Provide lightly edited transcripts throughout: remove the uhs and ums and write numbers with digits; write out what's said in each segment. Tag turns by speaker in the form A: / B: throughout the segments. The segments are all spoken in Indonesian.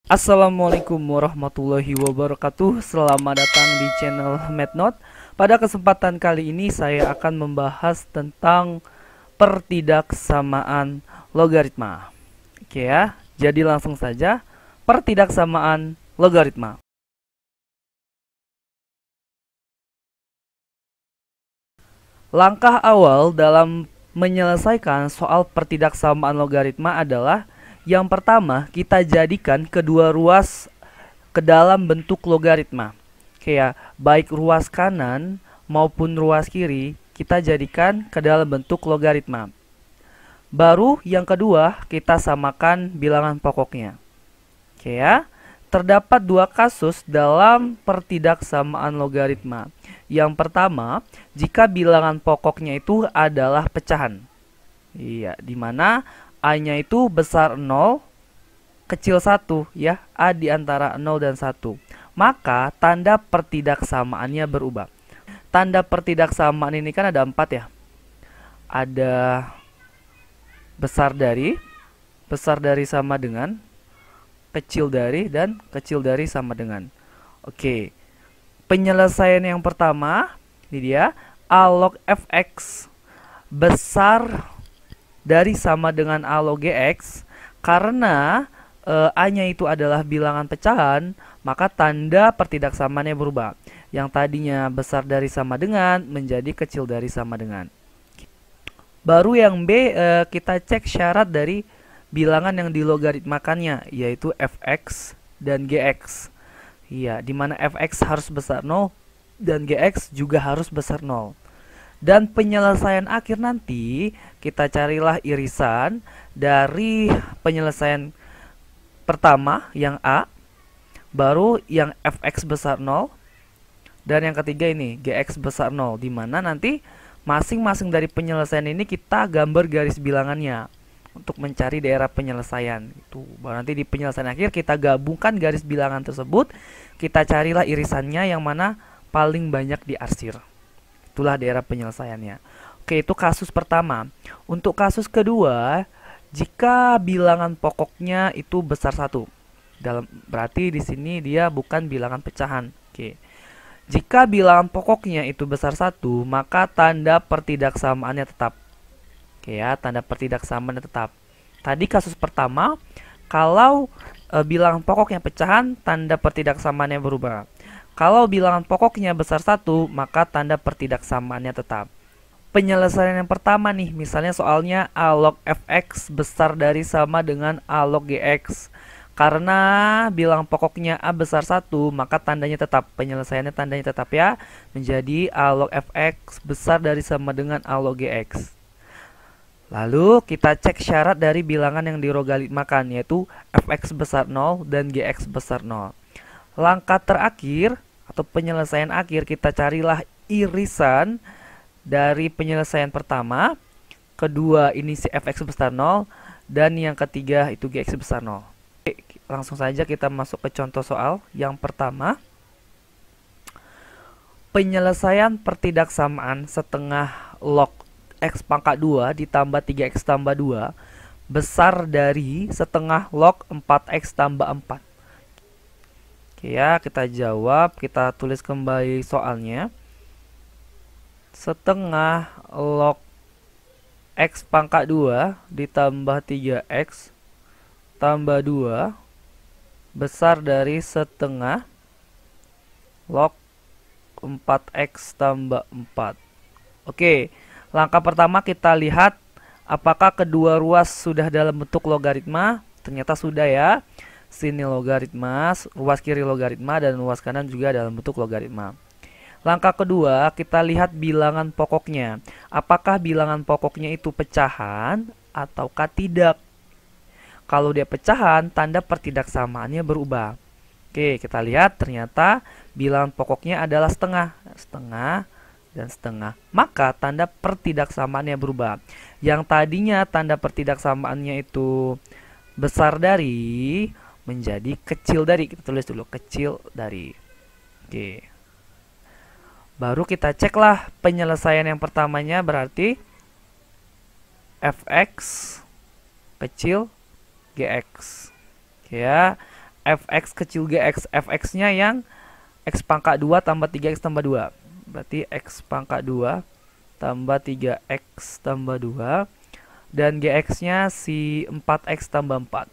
A: Assalamualaikum warahmatullahi wabarakatuh. Selamat datang di channel MathNote. Pada kesempatan kali ini saya akan membahas tentang pertidaksamaan logaritma. Oke ya, jadi langsung saja pertidaksamaan logaritma. Langkah awal dalam menyelesaikan soal pertidaksamaan logaritma adalah yang pertama, kita jadikan kedua ruas ke dalam bentuk logaritma. Kayak baik ruas kanan maupun ruas kiri, kita jadikan ke dalam bentuk logaritma. Baru yang kedua, kita samakan bilangan pokoknya. Oke ya. Terdapat dua kasus dalam pertidaksamaan logaritma. Yang pertama, jika bilangan pokoknya itu adalah pecahan. Iya, dimana A-nya itu besar 0, kecil 1 ya, A di antara 0 dan 1. Maka tanda pertidaksamaannya berubah. Tanda pertidaksamaan ini kan ada 4 ya. Ada besar dari sama dengan, kecil dari, dan kecil dari sama dengan. Oke. Penyelesaian yang pertama, ini dia, A log fx besar dari sama dengan A log gx. Karena A-nya itu adalah bilangan pecahan, maka tanda pertidaksamaannya berubah. Yang tadinya besar dari sama dengan menjadi kecil dari sama dengan. Baru yang B, kita cek syarat dari bilangan yang dilogaritmakannya, yaitu fx dan gx. Iya, dimana fx harus besar 0 dan gx juga harus besar 0. Dan penyelesaian akhir nanti kita carilah irisan dari penyelesaian pertama yang A, baru yang fx besar 0, dan yang ketiga ini gx besar 0, dimana nanti masing-masing dari penyelesaian ini kita gambar garis bilangannya untuk mencari daerah penyelesaian. Itu baru nanti di penyelesaian akhir kita gabungkan garis bilangan tersebut, kita carilah irisannya yang mana paling banyak diarsir. Itulah daerah penyelesaiannya. Oke, itu kasus pertama. Untuk kasus kedua, jika bilangan pokoknya itu besar 1. Berarti di sini dia bukan bilangan pecahan. Oke. Jika bilangan pokoknya itu besar 1, maka tanda pertidaksamaannya tetap. Oke ya, tanda pertidaksamaannya tetap. Tadi kasus pertama, kalau bilangan pokoknya pecahan, tanda pertidaksamaannya berubah. Kalau bilangan pokoknya besar 1, maka tanda pertidaksamaannya tetap. Penyelesaian yang pertama nih, misalnya soalnya A log fx besar dari sama dengan A log gx. Karena bilangan pokoknya A besar 1, maka tandanya tetap. Penyelesaiannya tandanya tetap ya, menjadi A log fx besar dari sama dengan A log gx. Lalu kita cek syarat dari bilangan yang dilogaritmakan, yaitu fx besar 0 dan gx besar 0. Langkah terakhir atau penyelesaian akhir, kita carilah irisan dari penyelesaian pertama, kedua ini si fx besar 0, dan yang ketiga itu gx besar 0. Oke, langsung saja kita masuk ke contoh soal yang pertama. Penyelesaian pertidaksamaan setengah log x pangkat 2 ditambah 3x tambah 2 besar dari setengah log 4x tambah 4. Oke ya, kita jawab, kita tulis kembali soalnya. Setengah log x pangkat 2 ditambah 3x tambah 2 besar dari setengah log 4x tambah 4. Oke. Langkah pertama kita lihat apakah kedua ruas sudah dalam bentuk logaritma. Ternyata sudah ya. Sini logaritma, ruas kiri logaritma, dan ruas kanan juga dalam bentuk logaritma. Langkah kedua, kita lihat bilangan pokoknya. Apakah bilangan pokoknya itu pecahan ataukah tidak? Kalau dia pecahan, tanda pertidaksamaannya berubah. Oke, kita lihat ternyata bilangan pokoknya adalah setengah. Setengah dan setengah, maka tanda pertidaksamaannya berubah. Yang tadinya tanda pertidaksamaannya itu besar dari menjadi kecil dari. Kita tulis dulu kecil dari. Oke. Baru kita ceklah penyelesaian yang pertamanya, berarti fx kecil gx. Oke ya. fx kecil gx. Fx-nya yang x pangkat 2 tambah 3x tambah 2. Berarti x pangkat 2 tambah 3x tambah 2. Dan gx-nya si 4x tambah 4.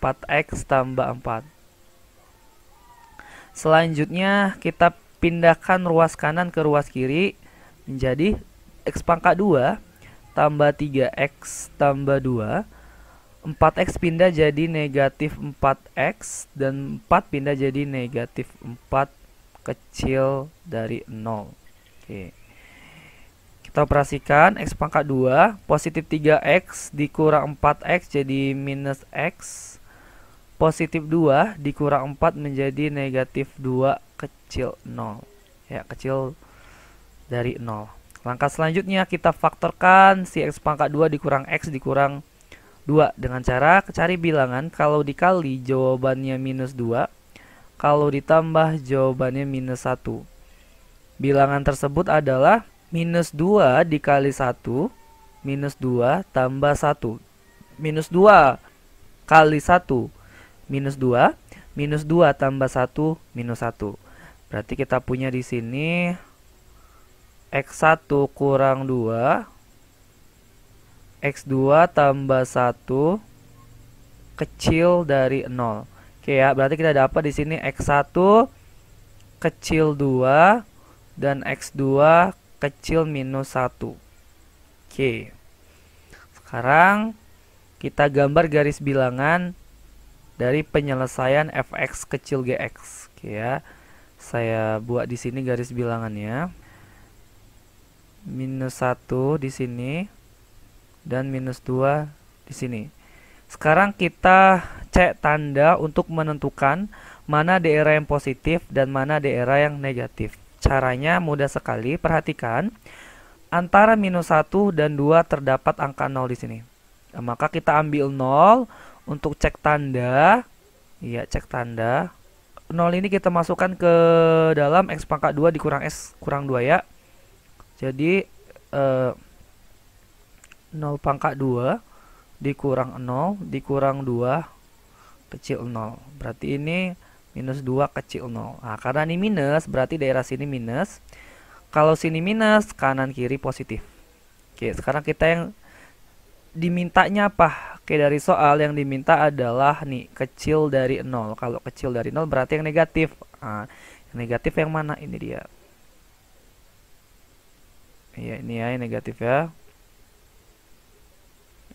A: 4x tambah 4. Selanjutnya kita pindahkan ruas kanan ke ruas kiri menjadi x pangkat 2 tambah 3x tambah 2. 4x pindah jadi negatif 4x dan 4 pindah jadi negatif 4 kecil dari 0. Oke. Kita operasikan x pangkat 2 positif 3x dikurang 4x jadi minus x. Positif 2 dikurang 4 menjadi negatif 2 kecil 0. Ya, kecil dari 0. Langkah selanjutnya kita faktorkan si x pangkat 2 dikurang x dikurang 2 dengan cara cari bilangan. Kalau dikali jawabannya minus 2, kalau ditambah jawabannya minus 1. Bilangan tersebut adalah minus 2 dikali 1, minus 2 tambah 1. Minus 2 kali 1, minus 2. Minus 2 tambah 1, minus 1. Berarti kita punya di sini x1 kurang 2, x2 tambah 1 kecil dari 0. Oke ya, berarti kita dapat di sini x1 kecil 2 dan x2 kecil minus 1. Oke. Sekarang kita gambar garis bilangan dari penyelesaian fx kecil gx. Oke ya. Saya buat di sini garis bilangannya. Minus 1 di sini dan minus 2 di sini. Sekarang kita cek tanda untuk menentukan mana daerah yang positif dan mana daerah yang negatif. Caranya mudah sekali. Perhatikan, antara minus 1 dan 2 terdapat angka 0 di sini. Nah, maka kita ambil 0 untuk cek tanda. Iya, cek tanda. 0 ini kita masukkan ke dalam x pangkat 2 dikurang x kurang 2 ya. Jadi 0 pangkat 2 dikurang 0 dikurang 2 kecil 0. Berarti ini minus 2 kecil 0. Nah, karena ini minus berarti daerah sini minus. Kalau sini minus, kanan kiri positif. Oke, sekarang kita yang dimintanya apa? Oke, dari soal yang diminta adalah nih kecil dari 0. Kalau kecil dari 0 berarti yang negatif. Nah, yang negatif yang mana? Ini dia. Iya, ini ya yang negatif ya.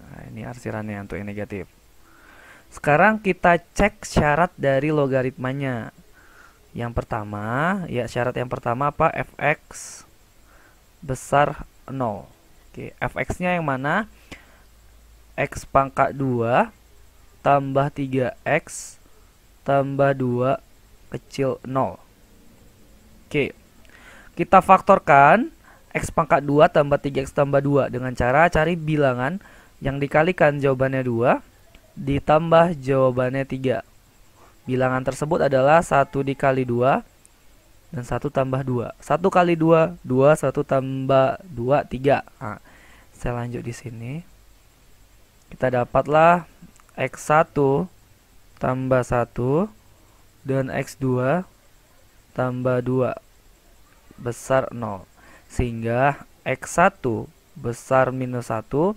A: Nah, ini arsirannya untuk yang negatif. Sekarang kita cek syarat dari logaritmanya. Yang pertama, ya syarat yang pertama apa? Fx besar 0. Oke, fx-nya yang mana? X pangkat 2 tambah 3x tambah 2 kecil 0. Oke, kita faktorkan x pangkat 2 tambah 3x tambah 2 dengan cara cari bilangan yang dikalikan jawabannya 2 ditambah jawabannya 3. Bilangan tersebut adalah 1 dikali 2 dan 1 tambah 2. 1 kali 2, 2, 1 tambah 2, 3. Nah, saya lanjut di sini. Kita dapatlah x1 tambah 1 dan x2 tambah 2 besar 0. Sehingga x1 besar minus 1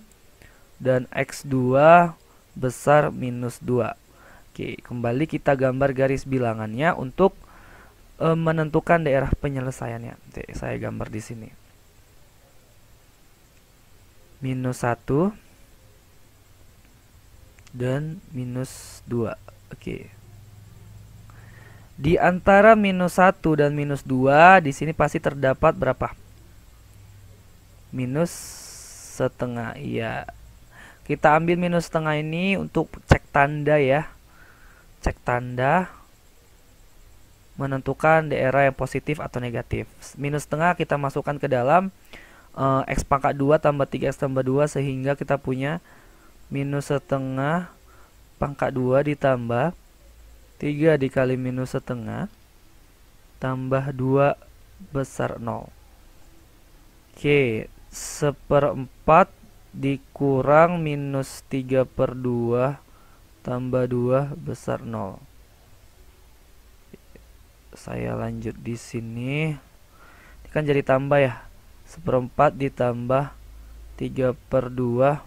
A: dan x2 besar minus 2. Oke, kembali kita gambar garis bilangannya untuk menentukan daerah penyelesaiannya. Oke, saya gambar di sini. Minus 1 dan minus 2. Oke. Di antara minus 1 dan minus 2 di sini pasti terdapat berapa? Minus setengah. Iya. Kita ambil minus setengah ini untuk cek tanda ya. Cek tanda menentukan daerah yang positif atau negatif. Minus setengah kita masukkan ke dalam x pangkat 2 tambah 3x tambah 2 sehingga kita punya minus setengah pangkat 2 ditambah 3 dikali minus setengah tambah 2 besar 0. Oke, 1/4 dikurang minus 3/2 tambah 2 besar 0. Saya lanjut di sini. Ini kan jadi tambah ya. 1/4 ditambah 3/2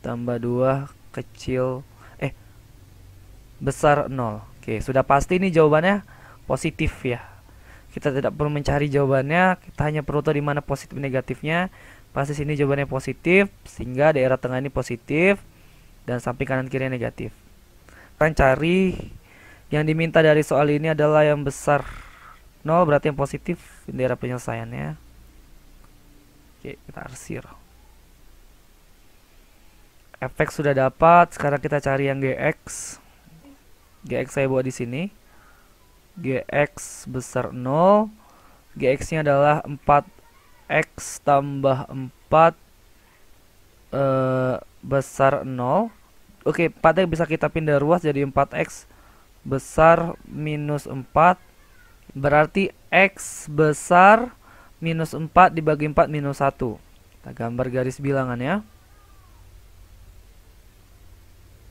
A: tambah 2 kecil besar 0. Oke, sudah pasti ini jawabannya positif ya. Kita tidak perlu mencari jawabannya, kita hanya perlu tahu di mana positif negatifnya. Pasti sini jawabannya positif, sehingga daerah tengah ini positif dan samping kanan kiri negatif. Kita cari yang diminta dari soal ini adalah yang besar 0, berarti yang positif daerah penyelesaiannya. Oke, kita arsir. Efek sudah dapat, sekarang kita cari yang GX. GX saya buat di sini. GX besar 0. GX-nya adalah 4X tambah 4 besar 0. Oke, 4X bisa kita pindah ruas jadi 4X besar minus 4. Berarti X besar minus 4 dibagi 4 minus 1. Kita gambar garis bilangan ya.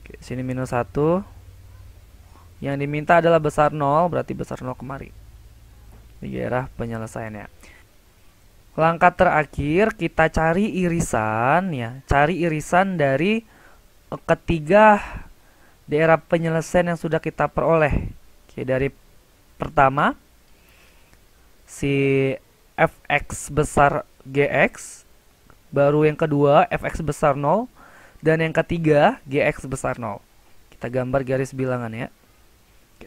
A: Oke, sini minus 1. Yang diminta adalah besar 0, berarti besar 0 kemari. Di daerah penyelesaiannya. Langkah terakhir kita cari irisan ya. Cari irisan dari ketiga daerah penyelesaian yang sudah kita peroleh. Oke, dari pertama si fx besar gx, baru yang kedua fx besar 0, dan yang ketiga gx besar 0. Kita gambar garis bilangan ya.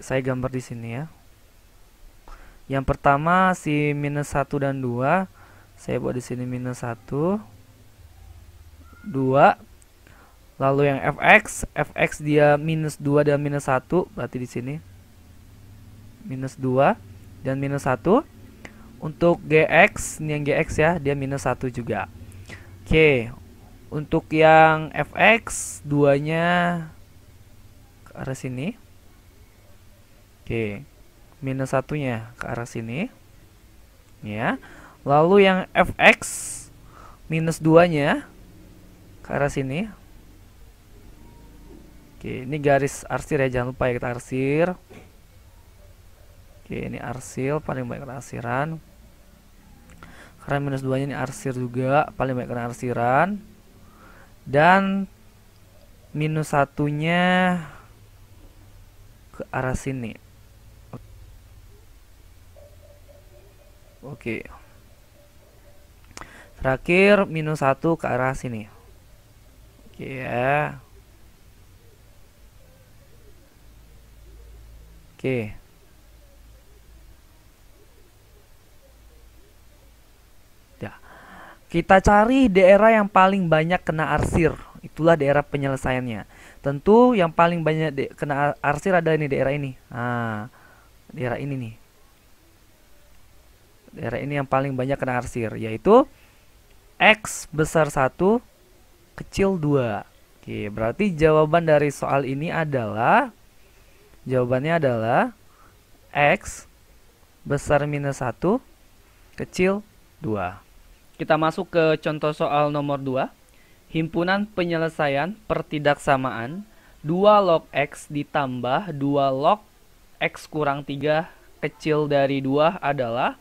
A: Saya gambar di sini ya. Yang pertama si minus 1 dan 2, saya buat di sini minus 1, 2. Lalu yang fx dia minus 2 dan minus 1, berarti di sini minus 2 dan minus 1. Untuk gx, ini yang gx ya, dia minus 1 juga. Oke, untuk yang fx 2-nya ke arah sini. Oke, minus 1-nya ke arah sini ya. Lalu yang fx minus 2-nya ke arah sini. Oke, ini garis arsir ya, jangan lupa ya kita arsir. Oke, ini arsil, paling baik kena arsiran. Karena minus 2-nya ini arsir juga, paling baik kena arsiran. Dan minus 1-nya ke arah sini. Oke. Terakhir minus 1 ke arah sini. Oke ya. Oke. Ya. Kita cari daerah yang paling banyak kena arsir. Itulah daerah penyelesaiannya. Tentu yang paling banyak kena arsir ada ini, daerah ini. Nah, daerah ini nih. Daerah ini yang paling banyak kena arsir, yaitu X besar 1 kecil 2. Oke, berarti jawaban dari soal ini adalah, jawabannya adalah X besar minus 1 kecil 2. Kita masuk ke contoh soal nomor 2. Himpunan penyelesaian pertidaksamaan 2 log X ditambah 2 log X kurang 3 kecil dari 2 adalah.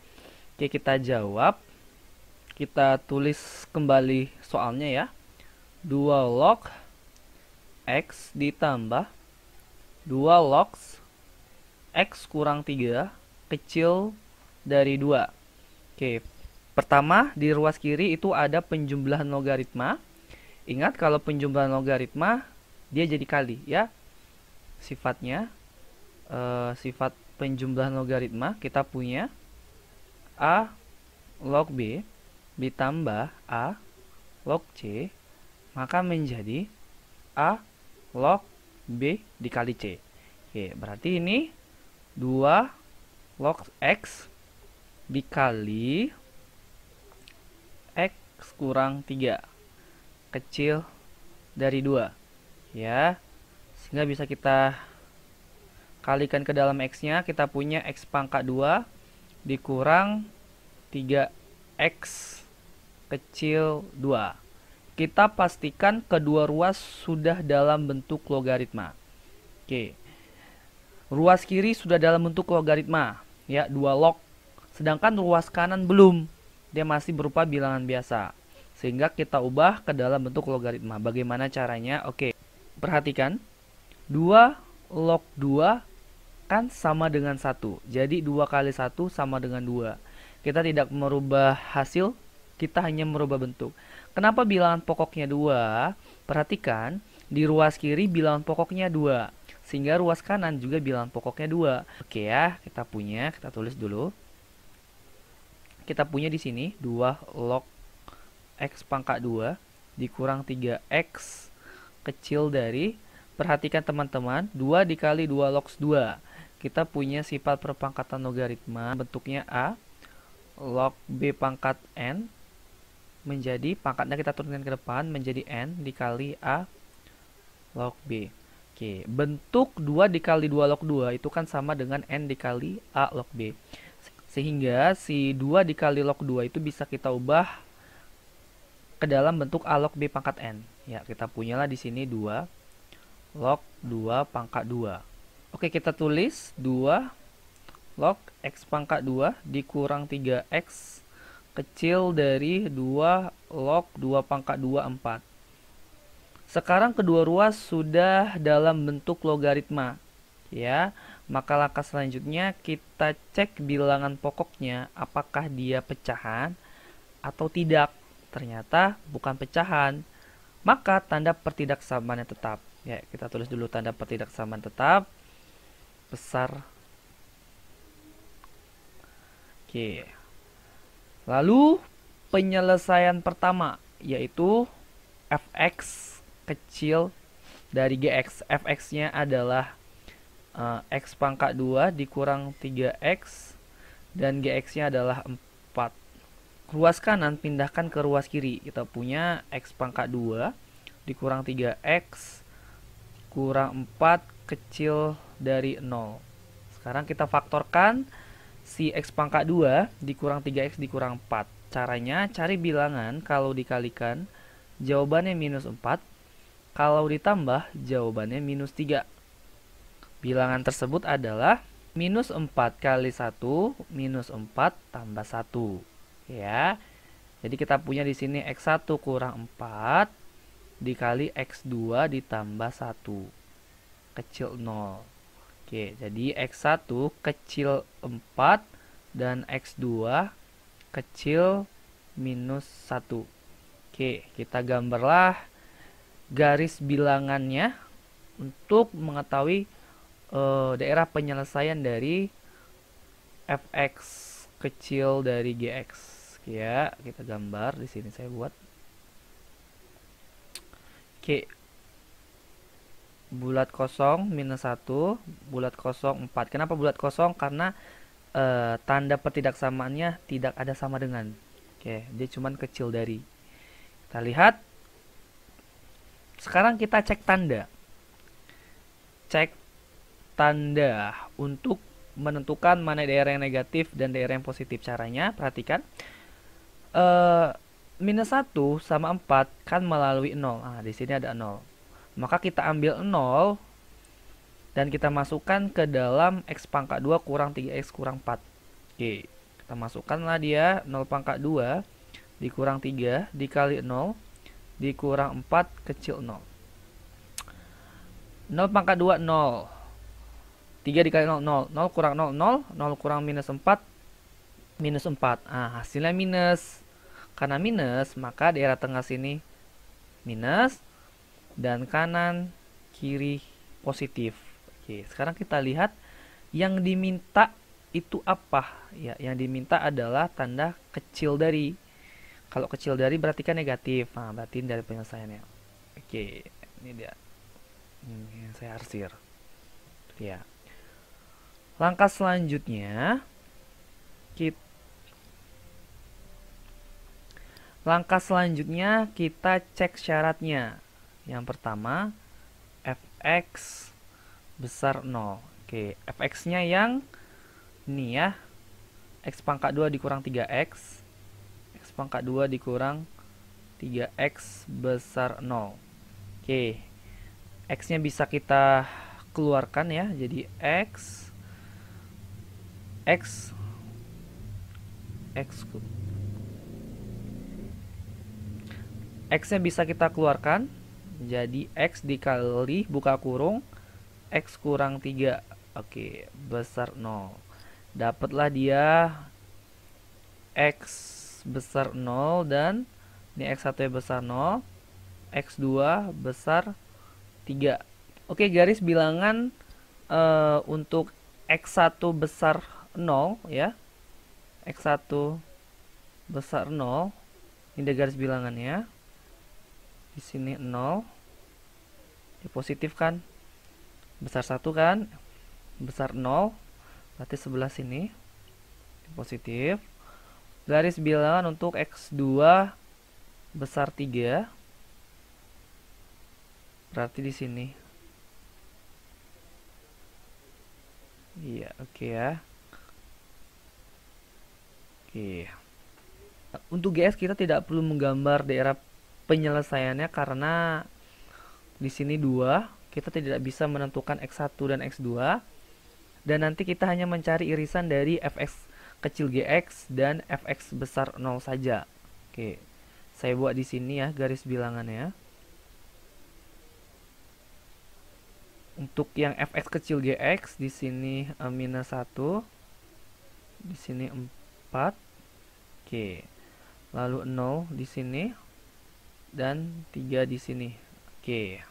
A: Oke, kita jawab. Kita tulis kembali soalnya ya. 2 log X ditambah 2 log X kurang 3 kecil dari 2. Oke, pertama di ruas kiri itu ada penjumlahan logaritma. Ingat kalau penjumlahan logaritma dia jadi kali ya. Sifatnya sifat penjumlahan logaritma kita punya A log B ditambah A log C, maka menjadi A log B dikali C. Oke, berarti ini 2 log X dikali X kurang 3 kecil dari 2 ya, sehingga bisa kita kalikan ke dalam X nya. Kita punya X pangkat 2 dikurang 3X kecil 2. Kita pastikan kedua ruas sudah dalam bentuk logaritma. Oke. Ruas kiri sudah dalam bentuk logaritma, ya, 2 log. Sedangkan ruas kanan belum. Dia masih berupa bilangan biasa. Sehingga kita ubah ke dalam bentuk logaritma. Bagaimana caranya? Oke. Perhatikan. 2 log 2 kan sama dengan 1. Jadi 2 kali 1 sama dengan 2. Kita tidak merubah hasil, kita hanya merubah bentuk. Kenapa bilangan pokoknya 2? Perhatikan, di ruas kiri bilangan pokoknya 2. Sehingga ruas kanan juga bilangan pokoknya 2. Oke ya, kita tulis dulu. Kita punya di sini 2 log x pangkat 2 dikurang 3x kecil dari, perhatikan teman-teman, 2 dikali 2 log 2. Kita punya sifat perpangkatan logaritma, bentuknya A, log B pangkat N, menjadi, pangkatnya kita turunkan ke depan, menjadi N dikali A log B. Oke, bentuk 2 dikali 2 log 2 itu kan sama dengan N dikali A log B. Sehingga si 2 dikali log 2 itu bisa kita ubah ke dalam bentuk A log B pangkat N. Ya, kita punyalah di sini 2 log 2 pangkat 2. Oke, kita tulis 2 log x pangkat 2 dikurang 3x kecil dari 2 log 2 pangkat 2 4. Sekarang kedua ruas sudah dalam bentuk logaritma, ya. Maka langkah selanjutnya kita cek bilangan pokoknya apakah dia pecahan atau tidak. Ternyata bukan pecahan. Maka tanda pertidaksamaannya tetap. Ya, kita tulis dulu tanda pertidaksamaan tetap besar. Oke. Lalu penyelesaian pertama yaitu fx kecil dari gx. Fx-nya adalah x pangkat 2 dikurang 3x dan gx-nya adalah 4. Ruas kanan pindahkan ke ruas kiri. Kita punya x pangkat 2 dikurang 3x kurang 4 kecil dari 0. Sekarang kita faktorkan si x pangkat 2 dikurang 3x dikurang 4. Caranya cari bilangan kalau dikalikan jawabannya minus 4. Kalau ditambah, jawabannya minus 3. Bilangan tersebut adalah minus 4 kali 1, minus 4 tambah 1. Ya, jadi kita punya di sini x1 kurang 4 dikali x2 ditambah 1. Kecil 0. Oke, jadi x1 kecil 4 dan x2 kecil minus 1. Oke, kita gambarlah garis bilangannya untuk mengetahui daerah penyelesaian dari fx kecil dari gx. Ya, kita gambar di sini saya buat. Oke. Bulat kosong minus 1, bulat kosong 4. Kenapa bulat kosong? Karena tanda pertidaksamaannya tidak ada sama dengan. Oke, dia cuman kecil dari. Kita lihat. Sekarang kita cek tanda. Cek tanda untuk menentukan mana daerah yang negatif dan daerah yang positif. Caranya, perhatikan. Minus 1 sama 4 kan melalui 0. Nah, di sini ada 0. Maka kita ambil 0 dan kita masukkan ke dalam x pangkat 2 kurang 3x kurang 4. Oke, kita masukkanlah dia 0 pangkat 2 dikurang 3 dikali 0 dikurang 4 kecil 0. 0 pangkat 2 0. 3 dikali 0 0. 0 kurang 0 0. 0 kurang minus 4 minus 4. Nah, hasilnya minus. Karena minus, maka daerah tengah sini minus dan kanan kiri positif. Oke, sekarang kita lihat yang diminta itu apa? Ya, yang diminta adalah tanda kecil dari. Kalau kecil dari berarti kan negatif. Nah, berarti dari penyelesaiannya. Oke, ini dia. Ini saya arsir. Ya. Langkah selanjutnya kita cek syaratnya. Yang pertama, fx besar 0. Oke, fx-nya yang ini ya. X pangkat 2 dikurang 3x. X pangkat 2 dikurang 3x besar 0. Oke. X-nya bisa kita keluarkan ya. Jadi X X-nya bisa kita keluarkan. Jadi X dikali buka kurung X kurang 3. Oke, besar 0. Dapatlah dia X besar 0 dan ini X1 besar 0, X2 besar 3. Oke, garis bilangan untuk X1 besar 0 ya. X1 besar 0. Ini ada garis bilangannya. Di sini 0. Ini positif kan? Besar 1 kan? Besar 0. Berarti sebelah sini positif. Garis bilangan untuk X2 besar 3. Berarti di sini. Iya, oke ya. Oke. Untuk GS kita tidak perlu menggambar daerah penyelesaiannya karena di sini 2, kita tidak bisa menentukan X1 dan X2. Dan nanti kita hanya mencari irisan dari fx kecil gx dan fx besar 0 saja. Oke. Saya buat di sini ya garis bilangannya. Untuk yang fx kecil gx di sini minus 1. Di sini 4. Oke. Lalu 0 di sini dan 3 di sini. Oke.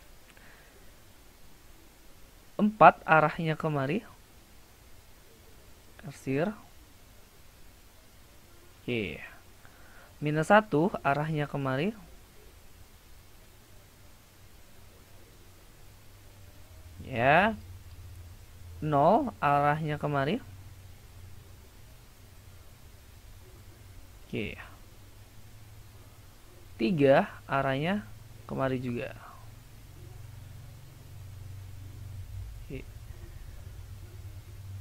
A: 4 arahnya kemari. Arsir. Oke. Minus 1 arahnya kemari. Ya. 0 arahnya kemari. Oke. 3 arahnya kemari juga. Oke.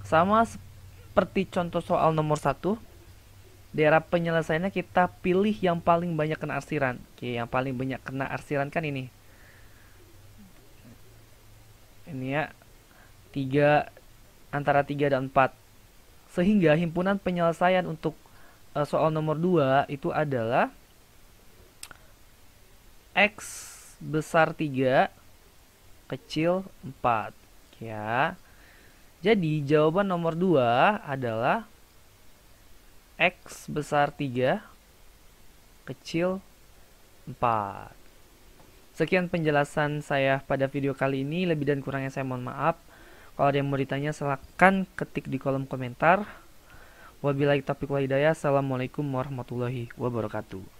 A: Sama seperti contoh soal nomor 1, daerah penyelesaiannya kita pilih yang paling banyak kena arsiran. Oke, yang paling banyak kena arsiran kan ini. Ini ya, 3, antara 3 dan 4. Sehingga himpunan penyelesaian untuk soal nomor 2 itu adalah X besar 3 kecil 4 ya. Jadi jawaban nomor 2 adalah X besar 3 kecil 4. Sekian penjelasan saya pada video kali ini. Lebih dan kurangnya saya mohon maaf. Kalau ada yang mau ditanya silahkan ketik di kolom komentar. Wabillahi taufiq wal hidayah. Assalamualaikum warahmatullahi wabarakatuh.